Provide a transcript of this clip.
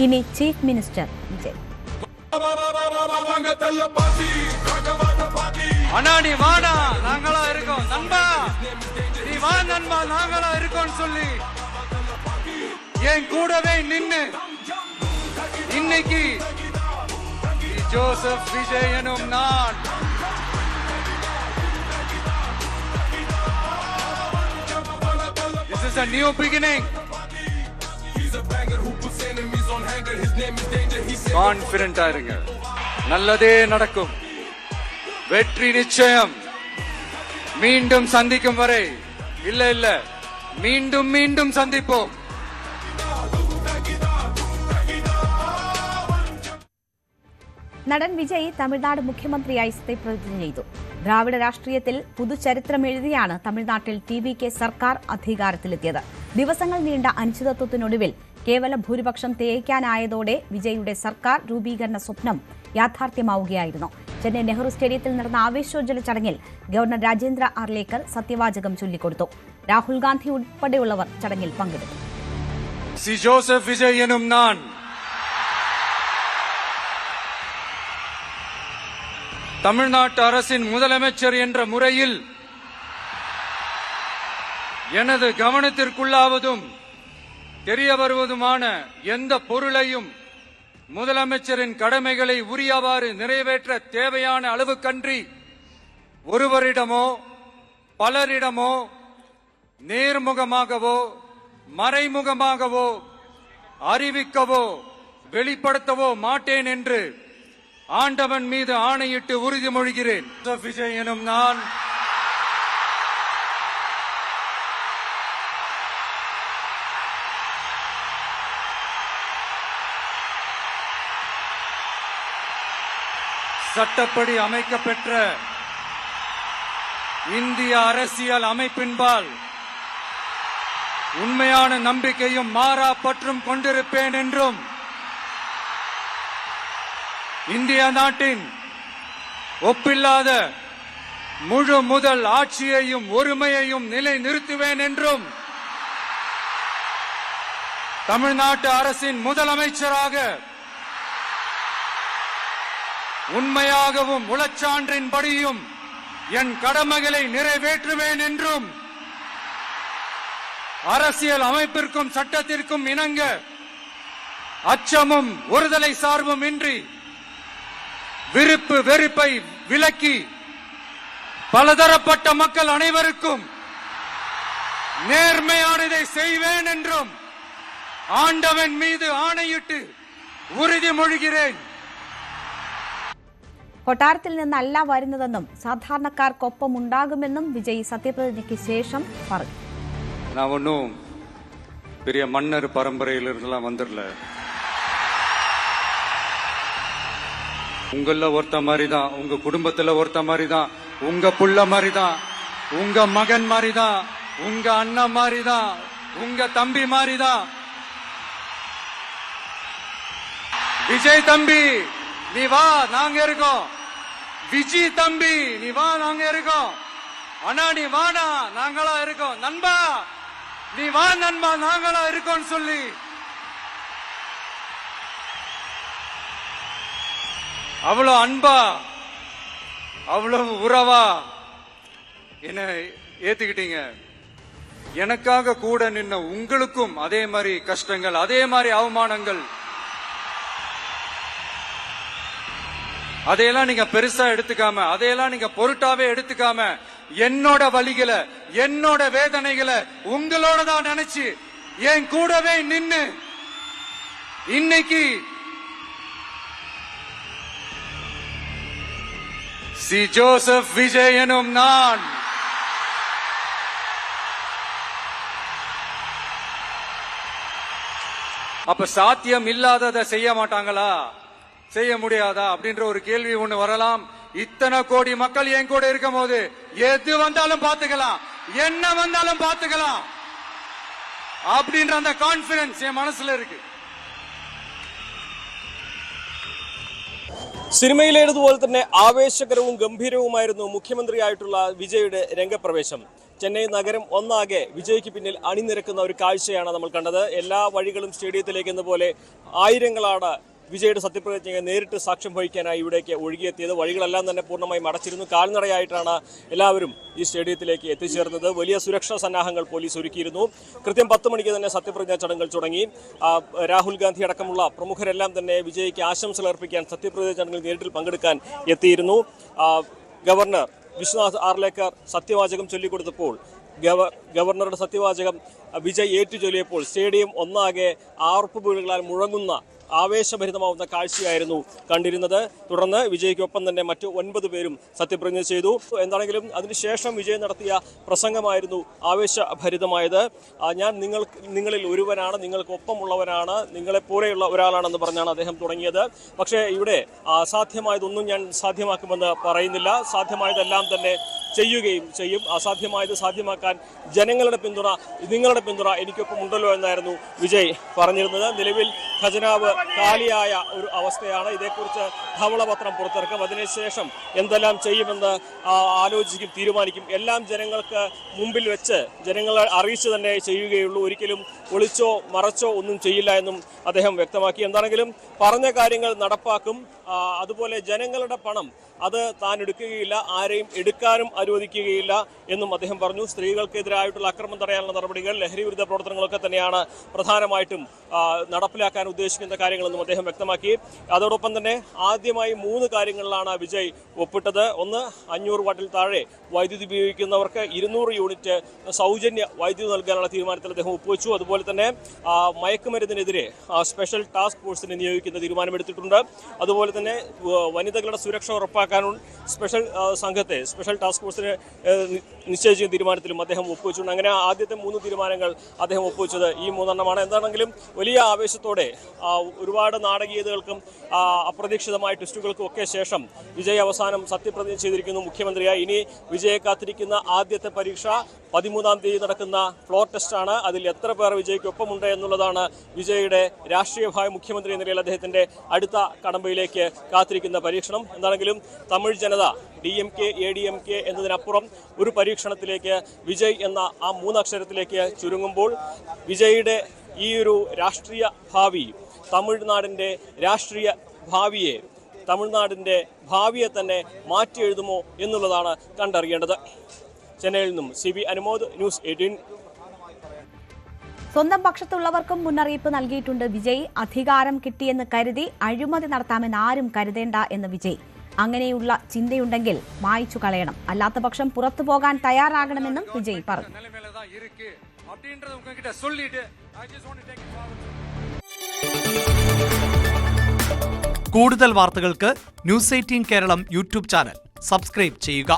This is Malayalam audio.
ഇനി ചീഫ് മിനിസ്റ്റർ വിജയ്. அண்ணா நீ வாடா நாங்களா இருக்கோம் நண்பா நீ வா நண்பா நாங்களா இருக்கோம் சொல்லி என் கூடவே நின்னு இன்னைக்கு ஜோசப் விஜய் எனும் நான் This is a new beginning. கான்பிடென்டா இருங்க, நல்லதே நடக்கும், வெற்றி நிச்சயம். மீண்டும் சந்திக்கும் வரை இல்ல மீண்டும் மீண்டும் சந்திப்போம். നടൻ വിജയ് തമിഴ്നാട് മുഖ്യമന്ത്രിയായി സത്യപ്രതിജ്ഞ ചെയ്തു. ദ്രാവിഡ രാഷ്ട്രീയത്തിൽ പുതുചരിത്രം എഴുതിയാണ് തമിഴ്നാട്ടിൽ TVK സർക്കാർ അധികാരത്തിലെത്തിയത്. ദിവസങ്ങൾ നീണ്ട അനിശ്ചിതത്വത്തിനൊടുവിൽ കേവല ഭൂരിപക്ഷം തേയ്ക്കാനായതോടെ വിജയുടെ സർക്കാർ രൂപീകരണ സ്വപ്നം യാഥാർത്ഥ്യമാവുകയായിരുന്നു. ചെന്നൈ നെഹ്റു സ്റ്റേഡിയത്തിൽ നടന്ന ആവേശോജ്വല ചടങ്ങിൽ ഗവർണർ രാജേന്ദ്ര ആർലേക്കർ സത്യവാചകം ചൊല്ലിക്കൊടുത്തു. രാഹുൽ ഗാന്ധി ഉൾപ്പെടെയുള്ളവർ ചടങ്ങിൽ പങ്കെടുത്തു. ஜோசப் விஜய் எனும் நான் தமிழ்நாட்டு அரசின் முதலமைச்சர் என்ற முறையில் எனது கவனத்திற்குள்ளாவதும் தெரிய வருவதுமான எந்த பொருளையும் முதலமைச்சரின் கடமைகளை உரியவாறு நிறைவேற்ற தேவையான அளவுக்கன்றி ஒருவரிடமோ பலரிடமோ நேர்முகமாகவோ மறைமுகமாகவோ அறிவிக்கவோ வெளிப்படுத்தவோ மாட்டேன் என்று ஆண்டவன் மீது ஆணையிட்டு உறுதிமொழிகிறேன். விஜய் எனும் நான் சட்டப்படி அமைக்கப்பெற்ற இந்திய அரசியல் அமைப்பின்பால் உண்மையான நம்பிக்கையும் மாறா பற்றும் கொண்டிருப்பேன் என்றும் இந்திய நாட்டின் ஒப்பில்லாத முழு முதல் ஆட்சியையும் ஒருமையையும் நிலை நிறுத்துவேன் என்றும் தமிழ்நாட்டு அரசின் முதலமைச்சராக உண்மையாகவும் உளச்சான்றின்படியும் என் கடமைகளை நிறைவேற்றுவேன் என்றும் அரசியல் அமைப்பிற்கும் சட்டத்திற்கும் இணங்க அச்சமும் ஒருதலை சார்பும் இன்றி விருப்பு வெறுப்பை விலக்கி பலதரப்பட்ட மக்கள் அனைவருக்கும் நேர்மையானதை செய்வேன் என்றும் ஆண்டவன் மீது ஆணையிட்டு ഉറുതിമൊഴിகிறேன். കൊട്ടാരത്തിൽ നിന്നല്ല വരുന്നതെന്നും സാധാരണക്കാർക്കൊപ്പം ഉണ്ടാകുമെന്നും വിജയ് സത്യപ്രതിജ്ഞയ്ക്ക് ശേഷം പറഞ്ഞു. நான் ஒன்னும் பெரிய மன்னர் பரம்பரையிலிருந்தெல்லாம் வந்துடல. உங்கள ஒருத்த மாதிரி தான், உங்க குடும்பத்துல ஒருத்த மாதிரி தான், உங்க புள்ள மாதிரி தான், உங்க மகன் மாதிரி தான், உங்க அண்ணன் மாதிரி தான், உங்க தம்பி மாதிரி தான். விஜய் தம்பி நீ வா நாங்க இருக்கோம், விஜய் தம்பி நீ வா நாங்க இருக்கோம், அண்ணா நீ வாடா நாங்களா இருக்கோம், நண்பா நீ வா நண்பா நாங்களா இருக்கோம் சொல்லி அவ்வளவு அன்பா அவ்வளவு உறவா என்ன ஏத்துக்கிட்டீங்க. எனக்காக கூட நின்ன உங்களுக்கும் அதே மாதிரி கஷ்டங்கள், அதே மாதிரி அவமானங்கள், அதையெல்லாம் நீங்க பெருசா எடுத்துக்காம, அதையெல்லாம் நீங்க பொருட்டாவே எடுத்துக்காம, என்னோட வலிகளை என்னோட வேதனைகளை உங்களோட தான் நினைச்சு என் கூடவே நின்னு இன்னைக்கு ஜோசப் விஜய் எனும் நான் அப்ப சாத்தியம் இல்லாததை செய்ய மாட்டாங்களா, செய்ய முடியாதா அப்படின்ற ஒரு கேள்வி ஒண்ணு வரலாம். இத்தனை கோடி மக்கள் என் கூட இருக்கும் போது எது வந்தாலும் பாத்துக்கலாம், என்ன வந்தாலும் பாத்துக்கலாம் அப்படின்ற அந்த கான்பிடன்ஸ் என் மனசுல இருக்கு. സിനിമയിലേതുപോലെ തന്നെ ആവേശകരവും ഗംഭീരവുമായിരുന്നു മുഖ്യമന്ത്രിയായിട്ടുള്ള വിജയുടെ രംഗപ്രവേശം. ചെന്നൈ നഗരം ഒന്നാകെ വിജയ്ക്ക് പിന്നിൽ അണിനിരക്കുന്ന ഒരു കാഴ്ചയാണ് നമ്മൾ കണ്ടത്. എല്ലാ വഴികളും സ്റ്റേഡിയത്തിലേക്ക് എന്ന പോലെ ആയിരങ്ങളാണ് വിജയുടെ സത്യപ്രതിജ്ഞയെ നേരിട്ട് സാക്ഷ്യം വഹിക്കാനായി ഇവിടേക്ക് ഒഴുകിയെത്തിയത്. വഴികളെല്ലാം തന്നെ പൂർണ്ണമായും അടച്ചിരുന്നു. കാൽനടയായിട്ടാണ് എല്ലാവരും ഈ സ്റ്റേഡിയത്തിലേക്ക് എത്തിച്ചേർന്നത്. വലിയ സുരക്ഷാ സന്നാഹങ്ങൾ പോലീസ് ഒരുക്കിയിരുന്നു. കൃത്യം 10 മണിക്ക് തന്നെ സത്യപ്രതിജ്ഞാ ചടങ്ങുകൾ തുടങ്ങി. രാഹുൽ ഗാന്ധി അടക്കമുള്ള പ്രമുഖരെല്ലാം തന്നെ വിജയ്ക്ക് ആശംസകൾ അർപ്പിക്കാൻ സത്യപ്രതിജ്ഞാ ചടങ്ങിൽ നേരിട്ട് പങ്കെടുക്കാൻ എത്തിയിരുന്നു. ഗവർണർ വിശ്വനാഥ് ആർലേക്കർ സത്യവാചകം ചൊല്ലിക്കൊടുത്തപ്പോൾ ഗവർണറുടെ സത്യവാചകം വിജയ് ഏറ്റുചൊല്ലിയപ്പോൾ സ്റ്റേഡിയം ഒന്നാകെ ആർപ്പുവിളികളാൽ മുഴങ്ങുന്ന ആവേശഭരിതമാവുന്ന കാഴ്ചയായിരുന്നു കണ്ടിരുന്നത്. തുടർന്ന് വിജയ്ക്കൊപ്പം തന്നെ മറ്റു 9 പേരും സത്യപ്രതിജ്ഞ ചെയ്തു. എന്താണെങ്കിലും അതിനുശേഷം വിജയ് നടത്തിയ പ്രസംഗമായിരുന്നു ആവേശഭരിതമായത്. ഞാൻ നിങ്ങളിൽ ഒരുവനാണ്, നിങ്ങൾക്കൊപ്പമുള്ളവനാണ്, നിങ്ങളെപ്പോലെയുള്ള ഒരാളാണെന്ന് പറഞ്ഞാണ് അദ്ദേഹം തുടങ്ങിയത്. പക്ഷേ ഇവിടെ അസാധ്യമായതൊന്നും ഞാൻ സാധ്യമാക്കുമെന്ന് പറയുന്നില്ല. സാധ്യമായതെല്ലാം തന്നെ ചെയ്യുകയും ചെയ്യും. അസാധ്യമായത് സാധ്യമാക്കാൻ ജനങ്ങളുടെ പിന്തുണ, നിങ്ങളുടെ പിന്തുണ എനിക്കൊപ്പം ഉണ്ടല്ലോ എന്നായിരുന്നു വിജയ് പറഞ്ഞിരുന്നത്. നിലവിൽ ഖജനാവ് കാലിയായ ഒരു അവസ്ഥയാണ്. ഇതേക്കുറിച്ച് ധവളപത്രം പുറത്തിറക്കും. അതിനുശേഷം എന്തെല്ലാം ചെയ്യുമെന്ന് ആലോചിക്കും, തീരുമാനിക്കും. എല്ലാം ജനങ്ങൾക്ക് മുമ്പിൽ വെച്ച് ജനങ്ങളെ അറിയിച്ചു തന്നെ ചെയ്യുകയുള്ളൂ. ഒരിക്കലും ഒളിച്ചോ മറച്ചോ ഒന്നും ചെയ്യില്ല എന്നും അദ്ദേഹം വ്യക്തമാക്കി. എന്താണെങ്കിലും പറഞ്ഞ കാര്യങ്ങൾ നടപ്പാക്കും. അതുപോലെ ജനങ്ങളുടെ പണം അത് താൻ എടുക്കുകയില്ല, ആരെയും എടുക്കാനും അനുവദിക്കുകയില്ല എന്നും അദ്ദേഹം പറഞ്ഞു. സ്ത്രീകൾക്കെതിരായിട്ടുള്ള അക്രമം തടയാനുള്ള നടപടികൾ, ലഹരി വിരുദ്ധ പ്രവർത്തനങ്ങളൊക്കെ തന്നെയാണ് പ്രധാനമായിട്ടും നടപ്പിലാക്കാൻ ഉദ്ദേശിക്കുന്ന കാര്യങ്ങളെന്നും അദ്ദേഹം വ്യക്തമാക്കി. അതോടൊപ്പം തന്നെ ആദ്യമായി 3 കാര്യങ്ങളിലാണ് വിജയ് ഒപ്പിട്ടത്. ഒന്ന്, 500 വാട്ടിൽ താഴെ വൈദ്യുതി ഉപയോഗിക്കുന്നവർക്ക് 200 യൂണിറ്റ് സൗജന്യ വൈദ്യുതി നൽകാനുള്ള തീരുമാനത്തിൽ അദ്ദേഹം ഒപ്പുവെച്ചു. അതുപോലെ തന്നെ മയക്കുമരുന്നിനെതിരെ സ്പെഷ്യൽ ടാസ്ക് ഫോഴ്സിനെ നിയോഗിക്കുന്ന തീരുമാനമെടുത്തിട്ടുണ്ട്. അതുപോലെ തന്നെ വനിതകളുടെ സുരക്ഷ ഉറപ്പാക്കാനുള്ള സ്പെഷ്യൽ സംഘത്തെ, സ്പെഷ്യൽ ടാസ്ക് ഫോഴ്സിനെ നിശ്ചയിച്ച തീരുമാനത്തിലും അദ്ദേഹം ഒപ്പുവെച്ചിട്ടുണ്ട്. അങ്ങനെ ആദ്യത്തെ 3 തീരുമാനങ്ങൾ അദ്ദേഹം ഒപ്പുവെച്ചത് ഈ 3 എന്താണെങ്കിലും വലിയ ആവേശത്തോടെ ഒരുപാട് നാടകീയതകൾക്കും അപ്രതീക്ഷിതമായ ട്വിസ്റ്റുകൾക്കും ഒക്കെ ശേഷം വിജയ് അവസാനം സത്യപ്രതിജ്ഞ ചെയ്തിരിക്കുന്നു മുഖ്യമന്ത്രിയായി. ഇനി വിജയെ കാത്തിരിക്കുന്ന ആദ്യത്തെ പരീക്ഷ 13-ാം തീയതി നടക്കുന്ന ഫ്ലോർ ടെസ്റ്റാണ്. അതിൽ എത്ര പേർ വിജയ്ക്കൊപ്പമുണ്ട് എന്നുള്ളതാണ് വിജയുടെ രാഷ്ട്രീയമായ മുഖ്യമന്ത്രി എന്ന നിലയിൽ അദ്ദേഹത്തിന്റെ അടുത്ത കടമ്പയിലേക്ക് കാത്തിരിക്കുന്ന പരീക്ഷണം. എന്താണെങ്കിലും തമിഴ് ജനത DMK, ADMK എന്നതിനപ്പുറം ഒരു പരീക്ഷണത്തിലേക്ക് വിജയ് എന്ന ആ 3 അക്ഷരത്തിലേക്ക് ചുരുങ്ങുമ്പോൾ വിജയുടെ ഈ ഒരു രാഷ്ട്രീയ ഭാവി തമിഴ്നാടിൻ്റെ രാഷ്ട്രീയ ഭാവിയെ, തമിഴ്നാടിൻ്റെ ഭാവിയെ തന്നെ മാറ്റി എഴുതുമോ എന്നുള്ളതാണ് കണ്ടറിയേണ്ടത്. ചെന്നൈയിൽ നിന്നും CB അനുമോദ്, ന്യൂസ് 18. സ്വന്തം പക്ഷത്തുള്ളവർക്കും മുന്നറിയിപ്പ് നൽകിയിട്ടുണ്ട് വിജയ്. അധികാരം കിട്ടിയെന്ന് കരുതി അഴിമതി നടത്താമെന്ന് ആരും കരുതേണ്ട എന്ന് വിജയ്. അങ്ങനെയുള്ള ചിന്തയുണ്ടെങ്കിൽ മായ്ച്ചു കളയണം, അല്ലാത്ത പക്ഷം പുറത്തു പോകാൻ തയ്യാറാകണമെന്നും വിജയ് പറഞ്ഞു. കൂടുതൽ വാർത്തകൾക്ക് News 18 Keralam YouTube channel subscribe ചെയ്യുക.